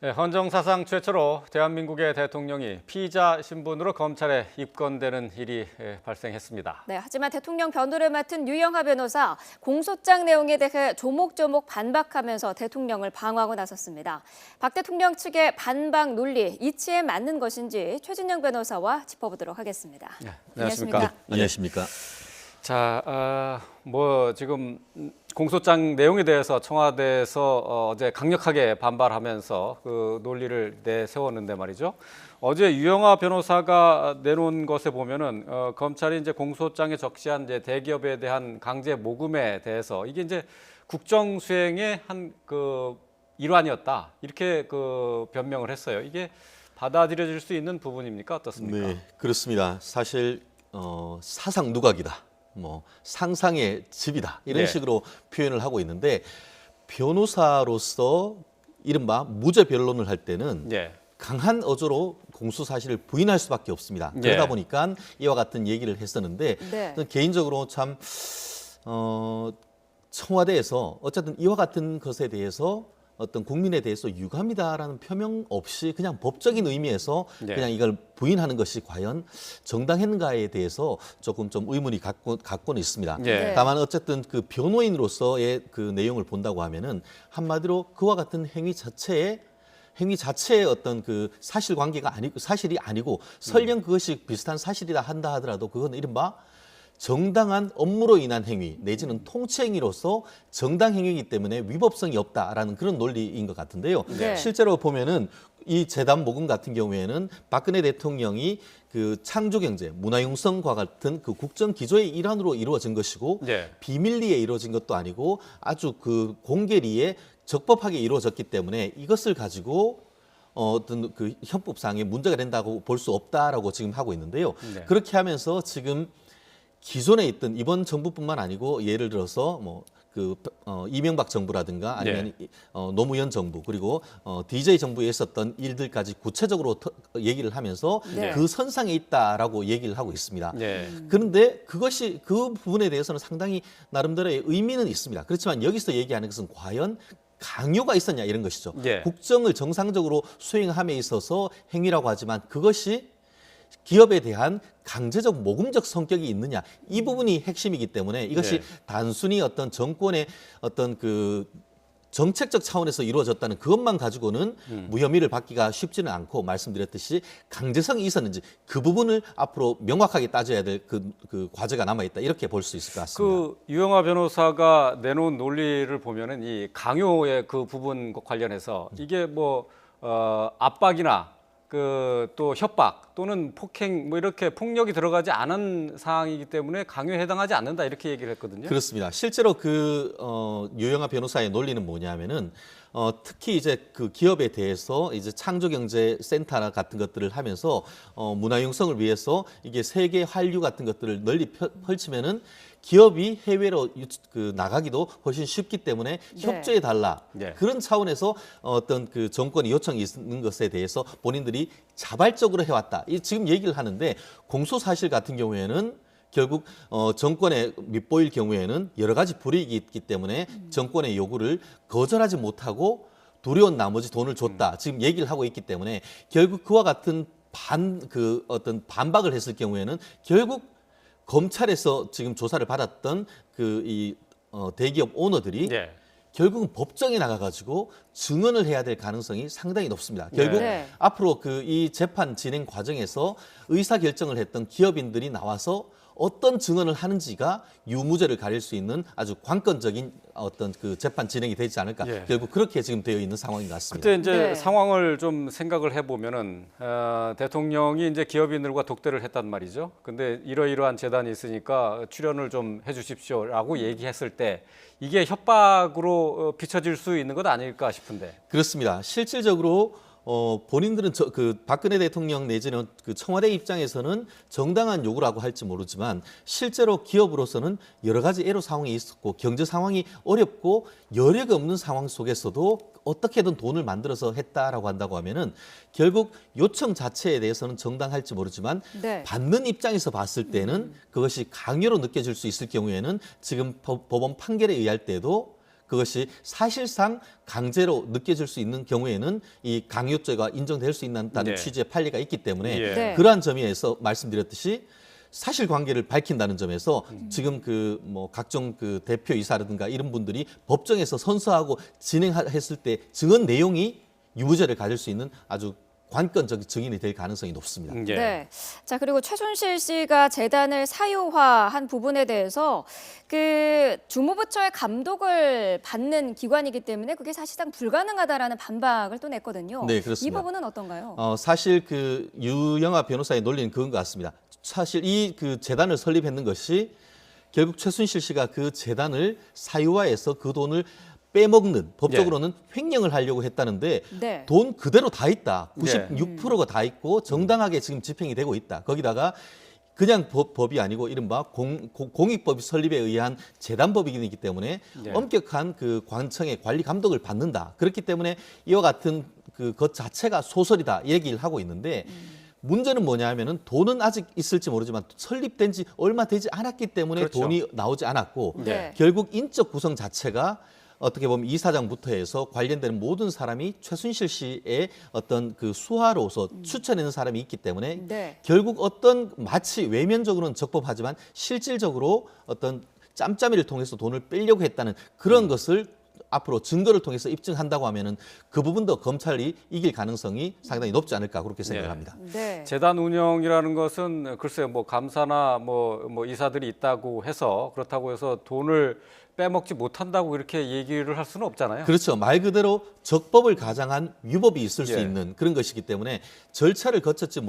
네, 헌정사상 최초로 대한민국의 대통령이 피의자 신분으로 검찰에 입건되는 일이 발생했습니다. 네, 하지만 대통령 변호를 맡은 유영하 변호사 공소장 내용에 대해 조목조목 반박하면서 대통령을 방어하고 나섰습니다. 박 대통령 측의 반박 논리 이치에 맞는 것인지 최진영 변호사와 짚어보도록 하겠습니다. 네, 안녕하십니까? 안녕하십니까? 자, 지금 공소장 내용에 대해서 청와대에서 어제 강력하게 반발하면서 그 논리를 내세웠는데 말이죠. 어제 유영하 변호사가 내놓은 것에 보면은 검찰이 이제 공소장에 적시한 이제 대기업에 대한 강제 모금에 대해서 이게 이제 국정 수행의 한 그 일환이었다 이렇게 그 변명을 했어요. 이게 받아들여질 수 있는 부분입니까? 어떻습니까? 네, 그렇습니다. 사실 사상 누각이다. 상상의 집이다 이런 네. 식으로 표현을 하고 있는데 변호사로서 이른바 무죄 변론을 할 때는 네. 강한 어조로 공소 사실을 부인할 수밖에 없습니다. 네. 그러다 보니까 이와 같은 얘기를 했었는데 네. 저는 개인적으로 참 청와대에서 어쨌든 이와 같은 것에 대해서 어떤 국민에 대해서 유감이다라는 표명 없이 그냥 법적인 의미에서 네. 그냥 이걸 부인하는 것이 과연 정당했는가에 대해서 조금 좀 의문이 갖고는 있습니다. 네. 다만 어쨌든 그 변호인으로서의 그 내용을 본다고 하면은 한마디로 그와 같은 행위 자체의 어떤 그 사실관계가 아니고 사실이 아니고 설령 그것이 비슷한 사실이다 한다 하더라도 그건 이른바 정당한 업무로 인한 행위 내지는 통치 행위로서 정당 행위이기 때문에 위법성이 없다라는 그런 논리인 것 같은데요. 네. 실제로 보면은 이 재단 모금 같은 경우에는 박근혜 대통령이 그 창조경제, 문화융성과 같은 그 국정 기조의 일환으로 이루어진 것이고 네. 비밀리에 이루어진 것도 아니고 아주 그 공개리에 적법하게 이루어졌기 때문에 이것을 가지고 어떤 그 형법상의 문제가 된다고 볼 수 없다라고 지금 하고 있는데요. 네. 그렇게 하면서 지금 기존에 있던 이번 정부뿐만 아니고 예를 들어서 이명박 정부라든가 아니면 노무현 정부 그리고 DJ 정부에 있었던 일들까지 구체적으로 얘기를 하면서 네. 그 선상에 있다라고 얘기를 하고 있습니다. 네. 그런데 그것이 그 부분에 대해서는 상당히 나름대로의 의미는 있습니다. 그렇지만 여기서 얘기하는 것은 과연 강요가 있었냐 이런 것이죠. 예. 국정을 정상적으로 수행함에 있어서 행위라고 하지만 그것이 기업에 대한 강제적 모금적 성격이 있느냐 이 부분이 핵심이기 때문에 이것이 네. 단순히 어떤 정권의 어떤 그 정책적 차원에서 이루어졌다는 그것만 가지고는 무혐의를 받기가 쉽지는 않고 말씀드렸듯이 강제성이 있었는지 그 부분을 앞으로 명확하게 따져야 될 그 과제가 남아 있다 이렇게 볼 수 있을 것 같습니다. 그 유영하 변호사가 내놓은 논리를 보면은 이 강요의 그 부분 관련해서 이게 압박이나 또 협박 또는 폭행 이렇게 폭력이 들어가지 않은 사항이기 때문에 강요에 해당하지 않는다 이렇게 얘기를 했거든요. 그렇습니다. 실제로 유영하 변호사의 논리는 뭐냐면은 특히 이제 그 기업에 대해서 이제 창조경제센터 같은 것들을 하면서 문화융성을 위해서 이게 세계 한류 같은 것들을 널리 펼치면은 기업이 해외로 나가기도 훨씬 쉽기 때문에 협조해 달라. 네. 그런 차원에서 어떤 그 정권의 요청이 있는 것에 대해서 본인들이 자발적으로 해왔다. 지금 얘기를 하는데 공소사실 같은 경우에는 결국 정권에 밑보일 경우에는 여러 가지 불이익이 있기 때문에 정권의 요구를 거절하지 못하고 두려운 나머지 돈을 줬다. 지금 얘기를 하고 있기 때문에 결국 그와 같은 어떤 반박을 했을 경우에는 결국 검찰에서 지금 조사를 받았던 대기업 오너들이 네. 결국은 법정에 나가가지고 증언을 해야 될 가능성이 상당히 높습니다. 결국 네. 앞으로 이 재판 진행 과정에서 의사 결정을 했던 기업인들이 나와서 어떤 증언을 하는지가 유무죄를 가릴 수 있는 아주 관건적인 어떤 그 재판 진행이 되지 않을까. 예. 결국 그렇게 지금 되어 있는 상황인 것 같습니다. 그때 이제 네. 상황을 좀 생각을 해보면은 대통령이 이제 기업인들과 독대를 했단 말이죠. 근데 이러이러한 재단이 있으니까 출연을 좀 해주십시오라고 얘기했을 때 이게 협박으로 비춰질 수 있는 것 아닐까 싶은데. 그렇습니다. 실질적으로 본인들은 박근혜 대통령 내지는 그 청와대 입장에서는 정당한 요구라고 할지 모르지만 실제로 기업으로서는 여러 가지 애로 상황이 있었고 경제 상황이 어렵고 여력이 없는 상황 속에서도 어떻게든 돈을 만들어서 했다라고 한다고 하면은 결국 요청 자체에 대해서는 정당할지 모르지만 네. 받는 입장에서 봤을 때는 그것이 강요로 느껴질 수 있을 경우에는 지금 법원 판결에 의할 때도 그것이 사실상 강제로 느껴질 수 있는 경우에는 이 강요죄가 인정될 수 있다는 네. 취지의 판례가 있기 때문에 예. 네. 그러한 점에서 말씀드렸듯이 사실관계를 밝힌다는 점에서 지금 그 뭐 각종 그 대표이사라든가 이런 분들이 법정에서 선서하고 진행했을 때 증언 내용이 유무죄를 가질 수 있는 아주 관건적 증인이 될 가능성이 높습니다. 예. 네. 자, 그리고 최순실 씨가 재단을 사유화한 부분에 대해서 그 주무부처의 감독을 받는 기관이기 때문에 그게 사실상 불가능하다라는 반박을 또 냈거든요. 네, 그렇습니다. 이 부분은 어떤가요? 사실 그 유영아 변호사의 논리는 그건 것 같습니다. 사실 이 그 재단을 설립했는 것이 결국 최순실 씨가 그 재단을 사유화해서 그 돈을 빼먹는 법적으로는 횡령을 하려고 했다는데 네. 돈 그대로 다 있다. 네. 96%가 다 있고 정당하게 지금 집행이 되고 있다. 거기다가 그냥 법이 아니고 이른바 공익법이 설립에 의한 재단법이기 때문에 네. 엄격한 그 관청의 관리 감독을 받는다. 그렇기 때문에 이와 같은 그 것 자체가 소설이다 얘기를 하고 있는데 문제는 뭐냐 하면은 돈은 아직 있을지 모르지만 설립된 지 얼마 되지 않았기 때문에 그렇죠. 돈이 나오지 않았고 네. 결국 인적 구성 자체가 어떻게 보면 이사장부터 해서 관련되는 모든 사람이 최순실 씨의 어떤 그 수하로서 추천하는 사람이 있기 때문에 네. 결국 어떤 마치 외면적으로는 적법하지만 실질적으로 어떤 짬짬이를 통해서 돈을 빼려고 했다는 그런 것을 앞으로 증거를 통해서 입증한다고 하면은 그 부분도 검찰이 이길 가능성이 상당히 높지 않을까 그렇게 생각합니다. 네. 재단 운영이라는 것은 글쎄요, 뭐 감사나 뭐 이사들이 있다고 해서 그렇다고 해서 돈을 빼먹지 못한다고 이렇게 얘기를 할 수는 없잖아요. 그렇죠. 말 그대로 적법을 가장한 위법이 있을 수 예. 있는 그런 것이기 때문에 절차를 거쳤지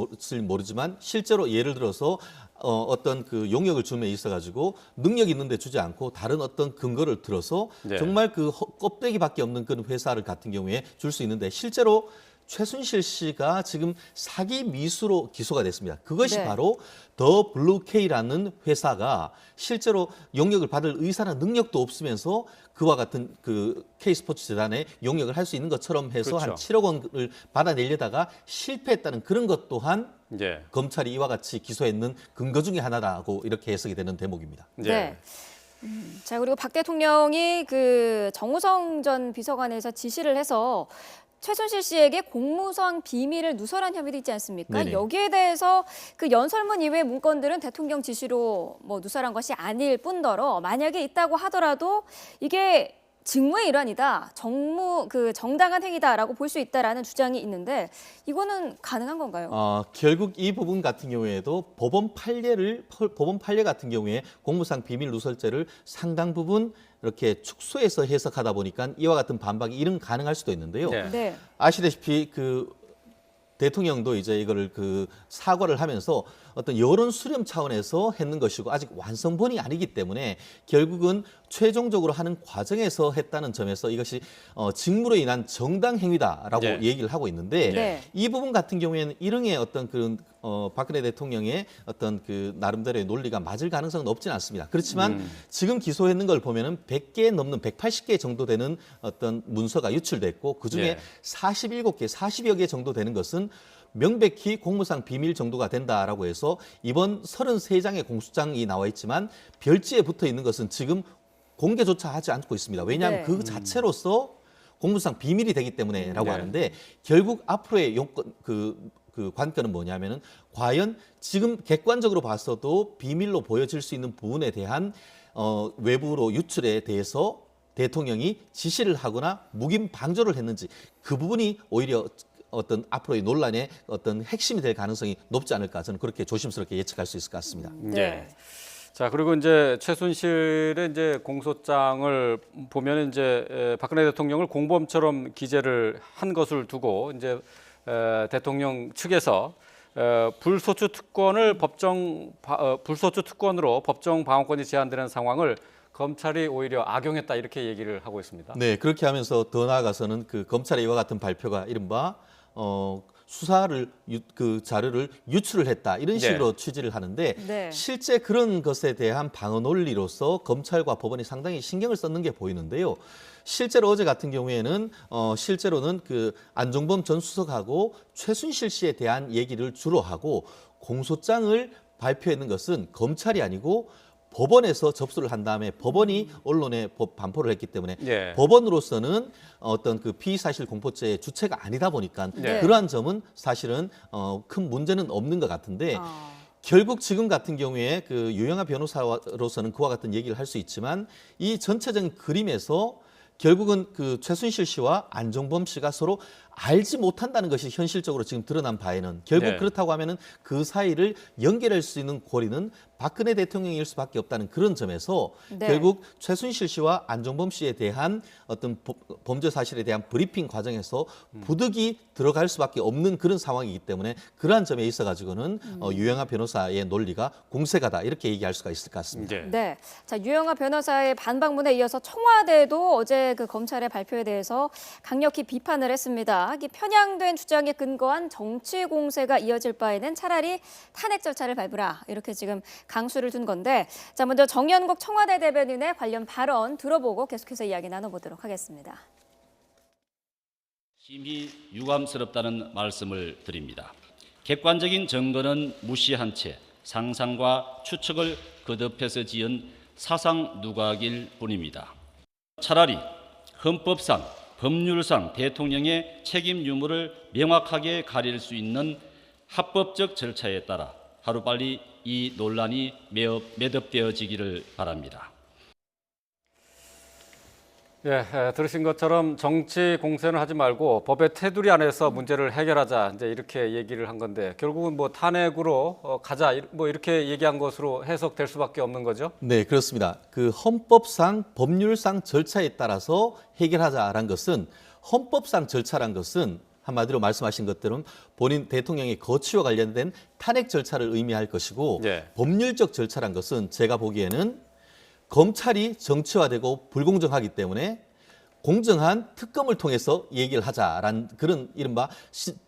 모르지만 실제로 예를 들어서 어떤 그 용역을 줌에 있어가지고 능력 있는데 주지 않고 다른 어떤 근거를 들어서 네. 정말 그 껍데기밖에 없는 그런 회사를 같은 경우에 줄 수 있는데 실제로 최순실 씨가 지금 사기 미수로 기소가 됐습니다. 그것이 네. 바로 더 블루케이라는 회사가 실제로 용역을 받을 의사나 능력도 없으면서 그와 같은 그 K스포츠 재단에 용역을 할 수 있는 것처럼 해서 그렇죠. 한 7억 원을 받아내려다가 실패했다는 그런 것 또한 예. 검찰이 이와 같이 기소했는 근거 중에 하나라고 이렇게 해석이 되는 대목입니다. 예. 네. 자, 그리고 박 대통령이 그 정우성 전 비서관에서 지시를 해서 최순실 씨에게 공무상 비밀을 누설한 혐의도 있지 않습니까? 네네. 여기에 대해서 그 연설문 이외의 문건들은 대통령 지시로 뭐 누설한 것이 아닐 뿐더러 만약에 있다고 하더라도 이게 직무의 일환이다, 정당한 행위다라고 볼 수 있다라는 주장이 있는데 이거는 가능한 건가요? 결국 이 부분 같은 경우에도 법원 판례 같은 경우에 공무상 비밀 누설죄를 상당 부분 이렇게 축소해서 해석하다 보니까 이와 같은 반박이 이런 가능할 수도 있는데요. 네. 네. 아시다시피 그 대통령도 이제 이거를 그 사과를 하면서 어떤 여론 수렴 차원에서 했는 것이고 아직 완성본이 아니기 때문에 결국은 최종적으로 하는 과정에서 했다는 점에서 이것이 직무로 인한 정당 행위다라고 네. 얘기를 하고 있는데 네. 이 부분 같은 경우에는 일흥의 어떤 그런 박근혜 대통령의 어떤 그 나름대로의 논리가 맞을 가능성은 없지는 않습니다. 그렇지만 지금 기소했는 걸 보면은 100개 넘는 180개 정도 되는 어떤 문서가 유출됐고 그중에 예. 47개, 40여 개 정도 되는 것은 명백히 공무상 비밀 정도가 된다라고 해서 이번 33장의 공소장이 나와 있지만 별지에 붙어 있는 것은 지금 공개조차 하지 않고 있습니다. 왜냐하면 네. 그 자체로서 공무상 비밀이 되기 때문에라고 네. 하는데 결국 앞으로의 용건 그 관건은 뭐냐면은 과연 지금 객관적으로 봤어도 비밀로 보여질 수 있는 부분에 대한 외부로 유출에 대해서 대통령이 지시를 하거나 묵인 방조를 했는지 그 부분이 오히려 어떤 앞으로의 논란의 어떤 핵심이 될 가능성이 높지 않을까 저는 그렇게 조심스럽게 예측할 수 있을 것 같습니다. 네. 자, 그리고 이제 최순실의 이제 공소장을 보면 이제 박근혜 대통령을 공범처럼 기재를 한 것을 두고 이제 대통령 측에서 불소추 특권을 불소추 특권으로 법정 방어권이 제한되는 상황을 검찰이 오히려 악용했다 이렇게 얘기를 하고 있습니다. 네, 그렇게 하면서 더 나아가서는 그 검찰의 이와 같은 발표가 이른바 수사를 그 자료를 유출을 했다 이런 식으로 취지를 하는데 네. 실제 그런 것에 대한 방어 논리로서 검찰과 법원이 상당히 신경을 썼는 게 보이는데요. 실제로 어제 같은 경우에는 실제로는 그 안종범 전 수석하고 최순실 씨에 대한 얘기를 주로 하고 공소장을 발표했는 것은 검찰이 아니고 법원에서 접수를 한 다음에 법원이 언론에 반포를 했기 때문에 예. 법원으로서는 어떤 그 피의사실 공포죄의 주체가 아니다 보니까 네. 그러한 점은 사실은 큰 문제는 없는 것 같은데 아. 결국 지금 같은 경우에 그 유영하 변호사로서는 그와 같은 얘기를 할 수 있지만 이 전체적인 그림에서 결국은 그 최순실 씨와 안종범 씨가 서로 알지 못한다는 것이 현실적으로 지금 드러난 바에는 결국 네. 그렇다고 하면은 그 사이를 연결할 수 있는 고리는 박근혜 대통령일 수밖에 없다는 그런 점에서 네. 결국 최순실 씨와 안종범 씨에 대한 어떤 범죄 사실에 대한 브리핑 과정에서 부득이 들어갈 수밖에 없는 그런 상황이기 때문에 그러한 점에 있어 가지고는 유영하 변호사의 논리가 공세가다 이렇게 얘기할 수가 있을 것 같습니다. 네. 네. 자, 유영하 변호사의 반박문에 이어서 청와대도 어제 그 검찰의 발표에 대해서 강력히 비판을 했습니다. 이 편향된 주장에 근거한 정치 공세가 이어질 바에는 차라리 탄핵 절차를 밟으라. 이렇게 지금 강수를 둔 건데, 자, 먼저 정연국 청와대 대변인의 관련 발언 들어보고 계속해서 이야기 나눠보도록 하겠습니다. 심히 유감스럽다는 말씀을 드립니다. 객관적인 증거는 무시한 채 상상과 추측을 거듭해서 지은 사상 누각일 뿐입니다. 차라리 헌법상, 법률상 대통령의 책임 유무를 명확하게 가릴 수 있는 합법적 절차에 따라 하루빨리 이 논란이 매듭되어지기를 바랍니다. 예, 들으신 것처럼 정치 공세는 하지 말고 법의 테두리 안에서 문제를 해결하자 이제 이렇게 얘기를 한 건데 결국은 뭐 탄핵으로 가자 뭐 이렇게 얘기한 것으로 해석될 수밖에 없는 거죠. 네, 그렇습니다. 그 헌법상, 법률상 절차에 따라서 해결하자라는 것은 헌법상 절차란 것은 한마디로 말씀하신 것들은 본인 대통령의 거취와 관련된 탄핵 절차를 의미할 것이고 예. 법률적 절차란 것은 제가 보기에는 검찰이 정치화되고 불공정하기 때문에 공정한 특검을 통해서 얘기를 하자라는 그런 이른바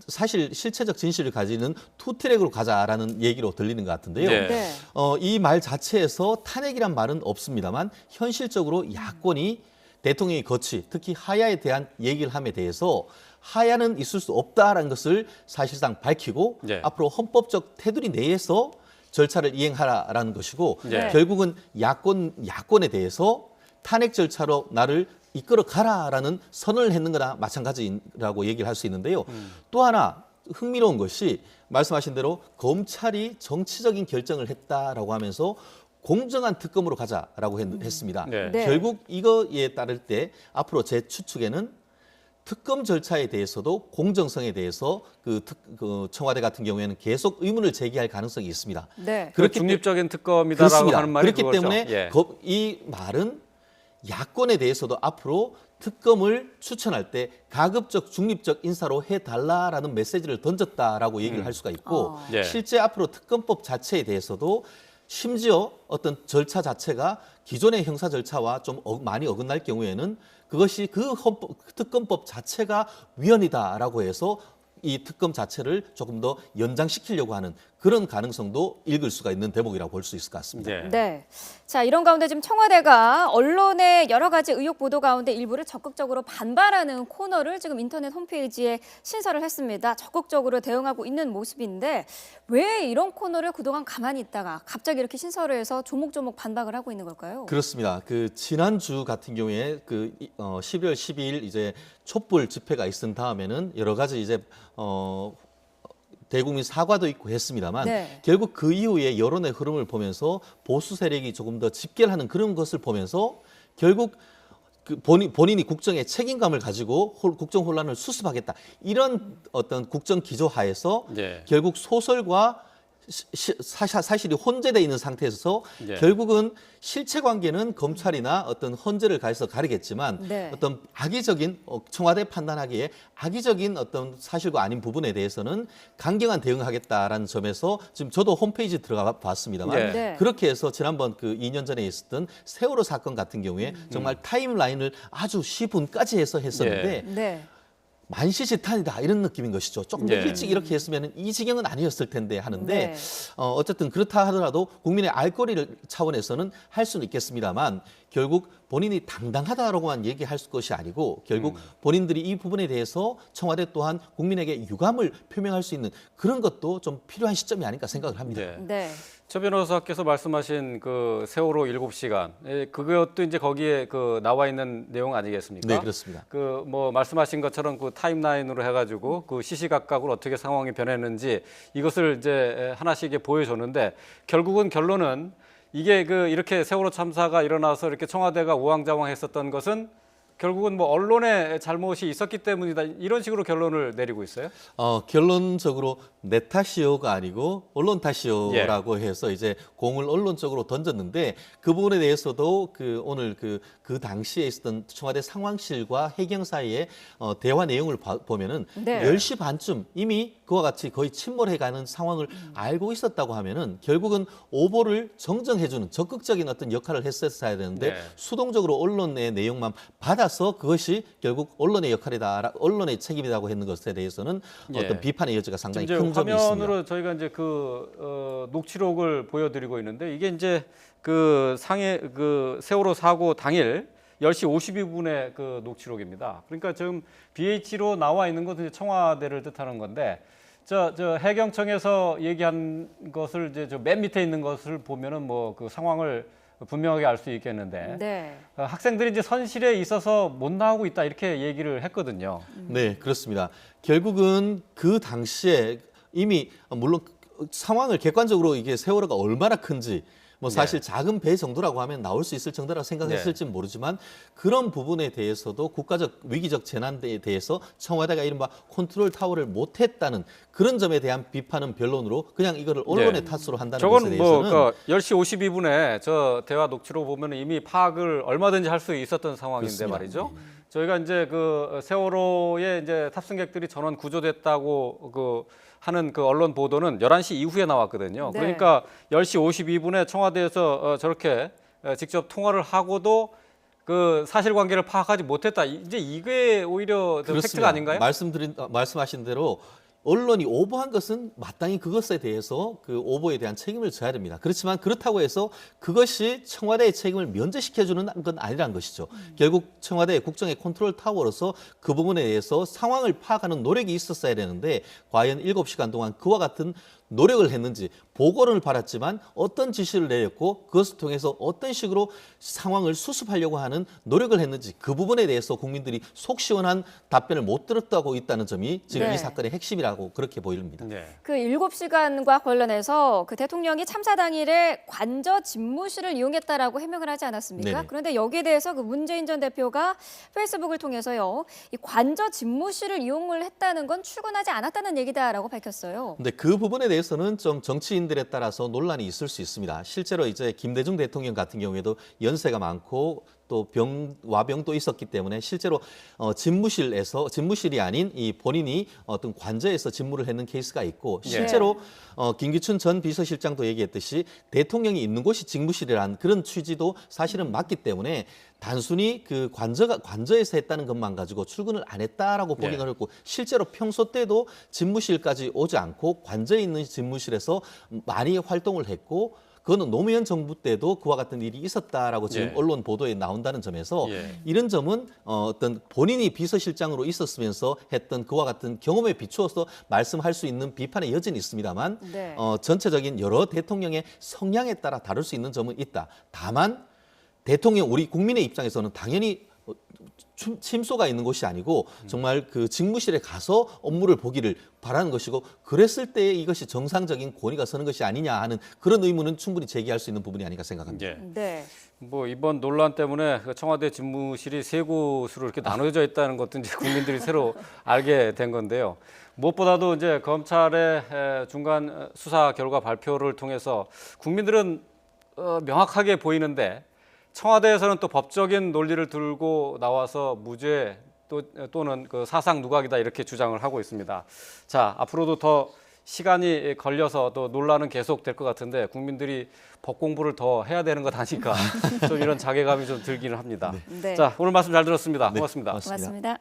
사실 실체적 진실을 가지는 투트랙으로 가자라는 얘기로 들리는 것 같은데요. 네. 네. 이 말 자체에서 탄핵이란 말은 없습니다만 현실적으로 야권이 대통령의 거취, 특히 하야에 대한 얘기를 함에 대해서 하야는 있을 수 없다라는 것을 사실상 밝히고 네. 앞으로 헌법적 테두리 내에서 절차를 이행하라라는 것이고 네. 결국은 야권에 대해서 탄핵 절차로 나를 이끌어 가라라는 선언을 했는 거나 마찬가지라고 얘기를 할 수 있는데요. 또 하나 흥미로운 것이 말씀하신 대로 검찰이 정치적인 결정을 했다라고 하면서 공정한 특검으로 가자라고 했습니다. 네. 네. 결국 이거에 따를 때 앞으로 제 추측에는 특검 절차에 대해서도 공정성에 대해서 그 청와대 같은 경우에는 계속 의문을 제기할 가능성이 있습니다. 네. 그 중립적인 특검이다라고 그렇습니다. 하는 말이 그렇기 그거죠. 때문에 예. 이 말은 야권에 대해서도 앞으로 특검을 추천할 때 가급적 중립적 인사로 해달라라는 메시지를 던졌다라고 얘기를 할 수가 있고 예. 실제 앞으로 특검법 자체에 대해서도 심지어 어떤 절차 자체가 기존의 형사 절차와 좀 많이 어긋날 경우에는 그것이 그 특검법 자체가 위헌이다라고 해서 이 특검 자체를 조금 더 연장시키려고 하는 그런 가능성도 읽을 수가 있는 대목이라고 볼 수 있을 것 같습니다. 네. 네. 자, 이런 가운데 지금 청와대가 언론의 여러 가지 의혹 보도 가운데 일부를 적극적으로 반발하는 코너를 지금 인터넷 홈페이지에 신설을 했습니다. 적극적으로 대응하고 있는 모습인데 왜 이런 코너를 그동안 가만히 있다가 갑자기 이렇게 신설을 해서 조목조목 반박을 하고 있는 걸까요? 그렇습니다. 그 지난주 같은 경우에 그 12월 12일 이제 촛불 집회가 있은 다음에는 여러 가지 이제 대국민 사과도 있고 했습니다만 네. 결국 그 이후에 여론의 흐름을 보면서 보수 세력이 조금 더 집결하는 그런 것을 보면서 결국 그 본인이 국정에 책임감을 가지고 국정 혼란을 수습하겠다 이런 어떤 국정 기조 하에서 예. 결국 소설과 사실이 혼재되어 있는 상태에서 예. 결국은 실체 관계는 검찰이나 어떤 헌재를 가해서 가리겠지만 네. 어떤 악의적인 청와대 판단하기에 악의적인 어떤 사실과 아닌 부분에 대해서는 강경한 대응하겠다라는 점에서 지금 저도 홈페이지 들어가 봤습니다만 예. 네. 그렇게 해서 지난번 그 2년 전에 있었던 세월호 사건 같은 경우에 정말 타임라인을 아주 시분까지 해서 했었는데 네. 만시지탄이다 이런 느낌인 것이죠. 조금 더 예. 일찍 이렇게 했으면 이 지경은 아니었을 텐데 하는데 네. 어쨌든 그렇다 하더라도 국민의 알 권리를 차원에서는 할 수는 있겠습니다만 결국 본인이 당당하다라고만 얘기할 것이 아니고 결국 본인들이 이 부분에 대해서 청와대 또한 국민에게 유감을 표명할 수 있는 그런 것도 좀 필요한 시점이 아닐까 생각을 합니다. 네. 네. 최 변호사께서 말씀하신 그 세월호 7시간, 그것도 이제 거기에 그 나와 있는 내용 아니겠습니까? 네, 그렇습니다. 그 뭐 말씀하신 것처럼 그 타임라인으로 해가지고 그 시시각각으로 어떻게 상황이 변했는지 이것을 이제 하나씩 보여줬는데 결국은 결론은 이게 그 이렇게 세월호 참사가 일어나서 이렇게 청와대가 우왕좌왕했었던 것은 결국은 뭐 언론의 잘못이 있었기 때문이다 이런 식으로 결론을 내리고 있어요. 결론적으로 내 탓이요가 아니고 언론 탓이요라고 해서 이제 공을 언론 쪽으로 던졌는데 그 부분에 대해서도 그 오늘 그 당시에 있었던 청와대 상황실과 해경 사이의 대화 내용을 보면은 네. 10시 반쯤 이미 그와 같이 거의 침몰해가는 상황을 알고 있었다고 하면은 결국은 오보를 정정해주는 적극적인 어떤 역할을 했었어야 되는데 네. 수동적으로 언론의 내용만 받아서 그것이 결국 언론의 역할이다, 언론의 책임이라고 했는 것에 대해서는 어떤 비판의 여지가 상당히 이제 큰 점이 화면으로 있습니다. 저희가 이제 그 녹취록을 보여드리고 있는데 이게 이제 그 세월호 사고 당일 10시 52분의 그 녹취록입니다. 그러니까 지금 BH로 나와 있는 것은 이제 청와대를 뜻하는 건데 저 해경청에서 얘기한 것을 이제 저 맨 밑에 있는 것을 보면은 뭐 그 상황을 분명하게 알 수 있겠는데 네. 학생들이 이제 선실에 있어서 못 나오고 있다 이렇게 얘기를 했거든요. 네, 그렇습니다. 결국은 그 당시에 이미 물론 상황을 객관적으로 이게 세월호가 얼마나 큰지 뭐 사실 작은 배 정도라고 하면 나올 수 있을 정도라고 생각했을지는 모르지만 그런 부분에 대해서도 국가적 위기적 재난에 대해서 청와대가 이른바 컨트롤 타워를 못했다는 그런 점에 대한 비판은 변론으로 그냥 이거를 언론의 탓으로 한다는 것에 저건 대해서는 뭐 10시 52분에 저 대화 녹취록 보면 이미 파악을 얼마든지 할 수 있었던 상황인데 그렇습니다. 말이죠. 저희가 이제 그 세월호에 이제 탑승객들이 전원 구조됐다고 그 하는 그 언론 보도는 11시 이후에 나왔거든요. 네. 그러니까 10시 52분에 청와대에서 저렇게 직접 통화를 하고도 그 사실관계를 파악하지 못했다. 이제 이게 오히려 더 팩트가 아닌가요? 말씀하신 대로 언론이 오보한 것은 마땅히 그것에 대해서 그 오보에 대한 책임을 져야 됩니다. 그렇지만 그렇다고 해서 그것이 청와대의 책임을 면제시켜주는 건 아니라는 것이죠. 결국 청와대 국정의 컨트롤 타워로서 그 부분에 대해서 상황을 파악하는 노력이 있었어야 되는데 과연 7시간 동안 그와 같은 노력을 했는지 보고를 받았지만 어떤 지시를 내렸고 그것을 통해서 어떤 식으로 상황을 수습하려고 하는 노력을 했는지 그 부분에 대해서 국민들이 속 시원한 답변을 못 들었다고 있다는 점이 지금 네. 이 사건의 핵심이라고 그렇게 보입니다. 네. 그 7시간과 관련해서 그 대통령이 참사 당일에 관저 집무실을 이용했다라고 해명을 하지 않았습니까? 네네. 그런데 여기에 대해서 그 문재인 전 대표가 페이스북을 통해서요, 이 관저 집무실을 이용을 했다는 건 출근하지 않았다는 얘기다라고 밝혔어요. 근데 그 부분에 대해서는 좀 정치인들에 따라서 논란이 있을 수 있습니다. 실제로 이제 김대중 대통령 같은 경우에도 연세가 많고 또 와병도 있었기 때문에 실제로 집무실이 아닌 이 본인이 어떤 관저에서 집무를 했는 케이스가 있고 실제로 김기춘 전 비서실장도 얘기했듯이 대통령이 있는 곳이 집무실이라는 그런 취지도 사실은 맞기 때문에 단순히 그 관저에서 했다는 것만 가지고 출근을 안 했다라고 보기는 어렵고 실제로 평소 때도 집무실까지 오지 않고 관저에 있는 집무실에서 많이 활동을 했고 그거는 노무현 정부 때도 그와 같은 일이 있었다라고 지금 언론 보도에 나온다는 점에서 이런 점은 어떤 본인이 비서실장으로 있었으면서 했던 그와 같은 경험에 비추어서 말씀할 수 있는 비판의 여지는 있습니다만 네. 전체적인 여러 대통령의 성향에 따라 다를 수 있는 점은 있다. 다만 대통령 우리 국민의 입장에서는 당연히 침소가 있는 곳이 아니고 정말 그 직무실에 가서 업무를 보기를 바라는 것이고 그랬을 때 이것이 정상적인 권위가 서는 것이 아니냐 하는 그런 의문은 충분히 제기할 수 있는 부분이 아닌가 생각합니다. 네. 뭐 이번 논란 때문에 그 청와대 집무실이 세 곳으로 이렇게 나눠져 있다는 것도 이제 국민들이 새로 알게 된 건데요. 무엇보다도 이제 검찰의 중간 수사 결과 발표를 통해서 국민들은 명확하게 보이는데 청와대에서는 또 법적인 논리를 들고 나와서 무죄 또는 그 사상 누각이다 이렇게 주장을 하고 있습니다. 자, 앞으로도 더 시간이 걸려서 또 논란은 계속될 것 같은데 국민들이 법 공부를 더 해야 되는 것 아닐까 좀 이런 자괴감이 좀 들기는 합니다. 네. 자, 오늘 말씀 잘 들었습니다. 고맙습니다. 고맙습니다.